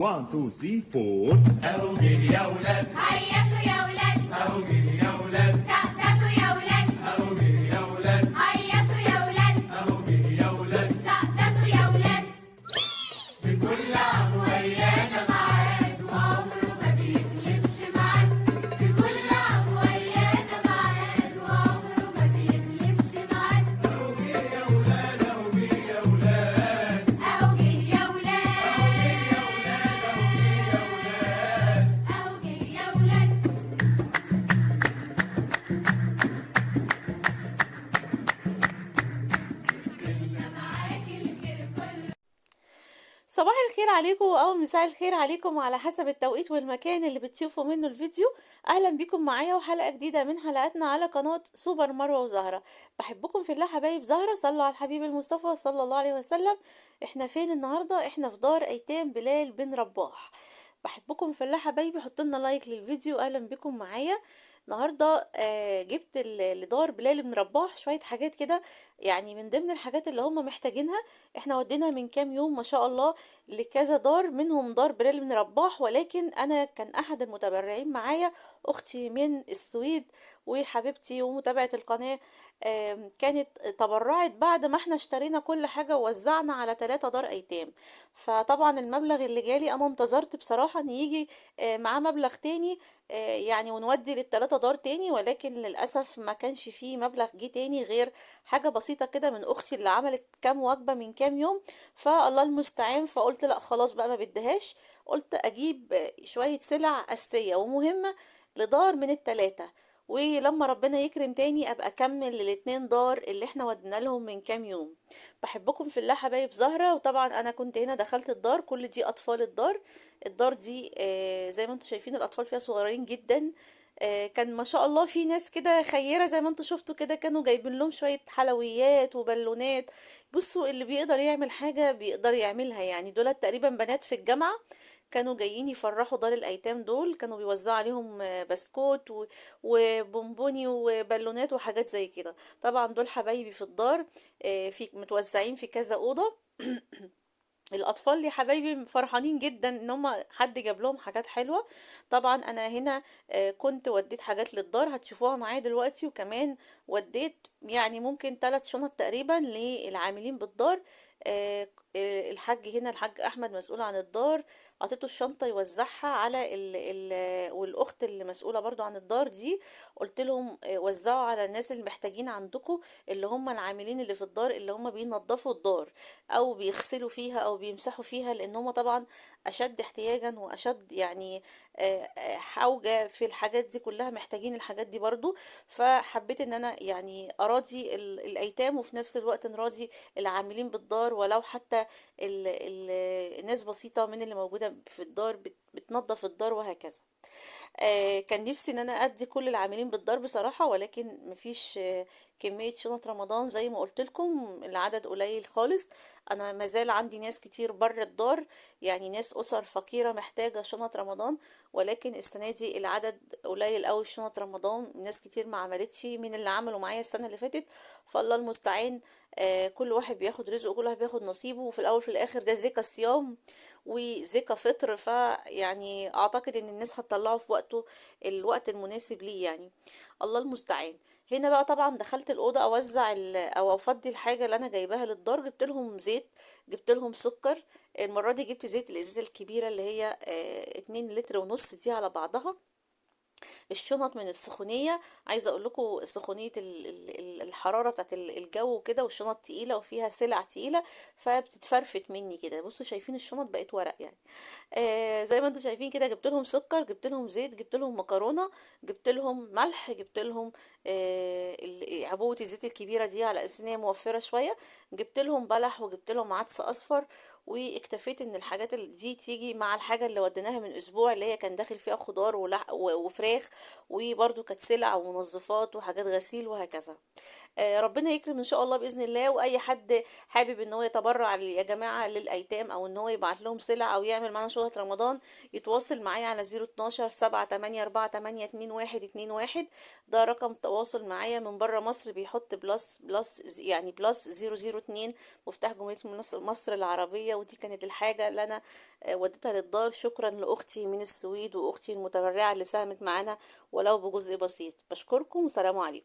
1 2 3 4. اهو جه يا ولاد، هيسوا يا ولاد، اهو جه يا ولاد، سقطوا يا ولاد، اهو جه يا ولاد، هيسوا يا ولاد، اهو جه يا ولاد. سقطوا يا ولاد. بكل عام ويانا معاد وعمره ما بيخلفش معاد، في كل عام ويانا معاد وعمره ما بيخلفش معاد. اهو جه يا ولاد، اهو جه يا ولاد، اهو جه يا ولاد، اهو جه يا ولاد، اهو جه يا ولاد. كلنا معاك الخير كله. صباح الخير عليكم او مساء الخير عليكم على حسب التوقيت والمكان اللي بتشوفوا منه الفيديو. اهلا بيكم معايا وحلقة جديدة من حلقاتنا على قناة سوبر مروة وزهرة. بحبكم في الله حبايب زهرة، صلوا على الحبيب المصطفى صلى الله عليه وسلم. احنا فين النهاردة؟ احنا في دار ايتام بلال بن رباح. بحبكم في الله حبايبي، حطوا لنا لايك للفيديو. اهلا بكم معايا النهارده. جبت لدار بلال بن رباح شويه حاجات كده، يعني من ضمن الحاجات اللي هم محتاجينها. احنا ودينا من كام يوم ما شاء الله لكذا دار، منهم دار بلال بن رباح، ولكن انا كان احد المتبرعين معايا اختي من السويد وحبيبتي ومتابعه القناه. كانت تبرعت بعد ما احنا اشترينا كل حاجه ووزعنا على 3 دار ايتام. فطبعا المبلغ اللي جالي انا انتظرت بصراحه ان يجي معاه مبلغ تاني، يعني ونودي لل3 دار تاني، ولكن للأسف ما كانش فيه مبلغ جه تاني غير حاجة بسيطة كده من أختي اللي عملت كام وجبة من كام يوم. فالله المستعان، فقلت لا خلاص بقى ما بديهاش. قلت أجيب شوية سلع أساسية ومهمة لدار من ال3، ولما ربنا يكرم تاني ابقى اكمل ال2 دار اللي احنا ودينا لهم من كام يوم. بحبكم في الله حبايب زهرة. وطبعا انا كنت هنا دخلت الدار، كل دي اطفال الدار. الدار دي زي ما انتم شايفين الاطفال فيها صغيرين جدا. كان ما شاء الله في ناس كده خيرة زي ما انتم شفتوا كده، كانوا جايبين لهم شوية حلويات وبالونات. بصوا اللي بيقدر يعمل حاجة بيقدر يعملها، يعني دولت تقريبا بنات في الجامعة، كانوا جايين يفرحوا دار الايتام دول. كانوا بيوزعوا عليهم بسكوت وبونبوني وبالونات وحاجات زي كده. طبعا دول حبايبي في الدار، في متوزعين في كذا أوضة. الاطفال يا حبايبي فرحانين جدا ان هم حد جاب لهم حاجات حلوه. طبعا انا هنا كنت وديت حاجات للدار هتشوفوها معايا دلوقتي، وكمان وديت يعني ممكن 3 شنط تقريبا للعاملين بالدار. الحاج هنا الحاج احمد مسؤول عن الدار، عطيته الشنطه يوزعها على والاخت اللي مسؤوله برضو عن الدار دي. قلت لهم وزعوا على الناس اللي محتاجين عندكم، اللي هم العاملين اللي في الدار اللي هم بينظفوا الدار او بيغسلوا فيها او بيمسحوا فيها، لان هم طبعا اشد احتياجا واشد يعني حوجة في الحاجات دي كلها، محتاجين الحاجات دي برضو. فحبيت ان انا يعني اراضي الايتام وفي نفس الوقت نراضي العاملين بالدار، ولو حتى الناس بسيطة من اللي موجودة في الدار بتنظف الدار وهكذا. كان نفسي ان انا ادي كل العاملين بالدار بصراحة، ولكن مفيش كمية شنط رمضان زي ما قلت لكم، العدد قليل خالص. انا مازال عندي ناس كتير بره الدار، يعني ناس اسر فقيرة محتاجة شنط رمضان، ولكن السنة دي العدد قليل قوي في شنط رمضان. ناس كتير ما عملتش من اللي عملوا معايا السنة اللي فاتت. فالله المستعان، كل واحد بياخد رزقه وكل واحد بياخد نصيبه، وفي الاول في الاخر ده زكاة صيام وزكاة فطر. فيعني اعتقد ان الناس هتطلعه في وقته، الوقت المناسب ليه يعني. الله المستعان. هنا بقى طبعا دخلت الأوضة أوزع أو أفضي الحاجة اللي أنا جايباها للدار. جبت لهم زيت، جبت لهم سكر. المرة دي جبت زيت الإزازة الكبيرة اللي هي 2 لتر ونص دي على بعضها. الشنط من السخونية، عايزة اقول لكم سخونية الحرارة بتاعت الجو وكده، والشنط تقيلة وفيها سلع تقيلة فبتتفرفت مني كده. بصوا شايفين الشنط بقت ورق يعني. زي ما انتم شايفين كده. جبت لهم سكر، جبت لهم زيت، جبت لهم مكرونة، جبت لهم ملح، جبت لهم عبوة الزيت الكبيرة دي على اساس ان هي موفرة شوية. جبت لهم بلح وجبت لهم عدس اصفر. واكتفيت ان الحاجات دي تيجي مع الحاجة اللي وديناها من اسبوع، اللي هي كان داخل فيها خضار وفراخ، وبرده كانت سلع ومنظفات وحاجات غسيل وهكذا. ربنا يكرم ان شاء الله باذن الله. واي حد حابب ان هو يتبرع يا جماعه للايتام، او ان هو يبعت لهم سلع، او يعمل معانا شهره رمضان، يتواصل معايا على 012 784482121. ده رقم تواصل معايا. من بره مصر بيحط يعني بلس 002 مفتاح جمهوريه مصر العربيه. ودي كانت الحاجه اللي انا وديتها للدار. شكرا لاختي من السويد واختي المتبرعه اللي ساهمت معانا ولو بجزء بسيط. بشكركم وسلام عليكم.